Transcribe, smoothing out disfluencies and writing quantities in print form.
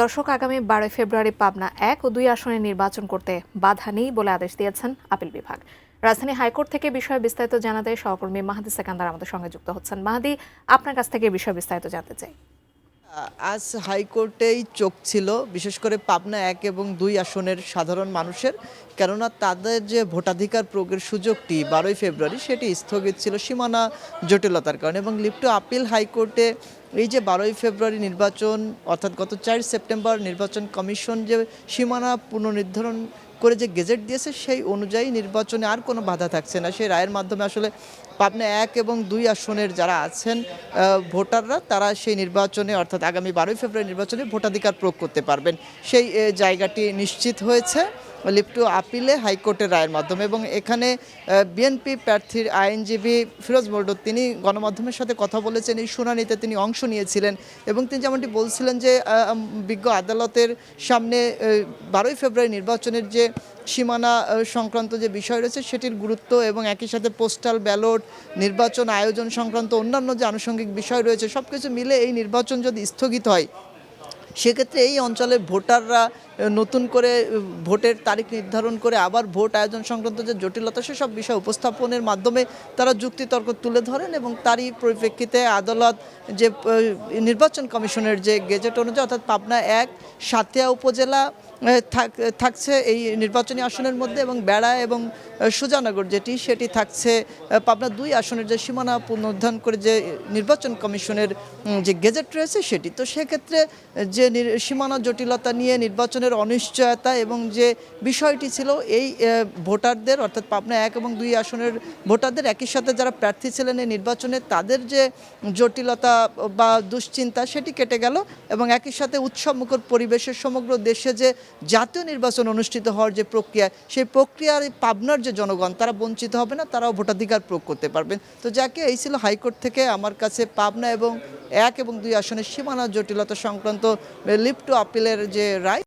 দর্শক, আগামী 12 ফেব্রুয়ারি পাবনা 1 ও 2 আসনে নির্বাচন করতে বাধা নেই বলে আদেশ দিয়েছেন আপিল বিভাগ। রাজধানী হাইকোর্ট থেকে বিষয়ে বিস্তারিত জানাতে সহকর্মী মাহাদি সেকান্দার আমাদের সঙ্গে যুক্ত হচ্ছেন। মাহাদি, আপনার কাছ থেকে বিষয়ে বিস্তারিত জানতে চাই। আজ হাইকোর্টেই চোখ ছিল বিশেষ করে পাবনা 1 এবং 2 আসনের সাধারণ মানুষের, কেননা তাদের যে ভোটাধিকার প্রয়োগের সুযোগটি 12 ফেব্রুয়ারি সেটি স্থগিত ছিল সীমানা জটিলতার কারণে। এবং লিপ্ট আপিল হাইকোর্টে এই যে 12 ফেব্রুয়ারি নির্বাচন অর্থাৎ গত 4 সেপ্টেম্বর নির্বাচন কমিশন যে সীমানা পুনর্নির্ধারণ করে যে গেজেট দিয়েছে সেই অনুযায়ী নির্বাচনে আর কোনো বাধা থাকছে না। সেই রায়ের মাধ্যমে আসলে পাবনা 1 এবং 2 আসনের যারা আছেন ভোটাররা, তারা সেই নির্বাচনে অর্থাৎ আগামী 12 ফেব্রুয়ারি নির্বাচনে ভোটাধিকার প্রয়োগ করতে পারবেন। সেই জায়গাটি নিশ্চিত হয়েছে লিপ্ট আপিলে হাইকোর্টের রায়ের মাধ্যমে। এবং এখানে বিএনপি প্রার্থীর আইনজীবী ফিরোজ মোল্ডর তিনি গণমাধ্যমের সাথে কথা বলেছেন, এই শুনানিতে তিনি অংশ নিয়েছিলেন এবং তিনি যেমনটি বলছিলেন যে বিজ্ঞ আদালতের সামনে 12 ফেব্রুয়ারি নির্বাচনের যে সীমানা সংক্রান্ত যে বিষয় রয়েছে সেটির গুরুত্ব এবং একই সাথে পোস্টাল ব্যালট নির্বাচন আয়োজন সংক্রান্ত অন্যান্য যে আনুষঙ্গিক বিষয় রয়েছে সব কিছু মিলে এই নির্বাচন যদি স্থগিত হয় সেক্ষেত্রে এই অঞ্চলের ভোটাররা নতুন করে ভোটের তারিখ নির্ধারণ করে আবার ভোট আয়োজন সংক্রান্ত যে জটিলতা সেসব বিষয় উপস্থাপনের মাধ্যমে তারা যুক্তিতর্ক তুলে ধরেন এবং তারই পরিপ্রেক্ষিতে আদালত যে নির্বাচন কমিশনের যে গেজেট অনুযায়ী অর্থাৎ পাবনা 1 সাঁথিয়া উপজেলা থাকছে এই নির্বাচনী আসনের মধ্যে এবং বেড়া এবং সুজানগর সেটি থাকছে পাবনা 2 আসনের যে সীমানা পুনর্নির্ধারণ করে যে নির্বাচন কমিশনের যে গেজেট রয়েছে সেটি। তো সেক্ষেত্রে যে সীমানা জটিলতা নিয়ে নির্বাচনের অনিশ্চয়তা এবং যে বিষয়টি ছিল এই ভোটারদের অর্থাৎ পাবনা 1 এবং 2 আসনের ভোটারদের একই সাথে যারা প্রার্থী ছিলেন এই নির্বাচনে তাদের যে জটিলতা বা দুশ্চিন্তা সেটি কেটে গেল এবং একই সাথে উৎসবমুখর পরিবেশের সমগ্র দেশে যে জাতীয় নির্বাচন অনুষ্ঠিত হওয়ার যে প্রক্রিয়া সেই প্রক্রিয়ার পাবনার যে জনগণ তারা বঞ্চিত হবে না, তারাও ভোটাধিকার প্রয়োগ করতে পারবেন। তো যাকে এই ছিল হাইকোর্ট থেকে আমার কাছে পাবনা এবং 1 এবং 2 আসনের সীমানা জটিলতা সংক্রান্ত লিপ্ট আপিলের যে রায়।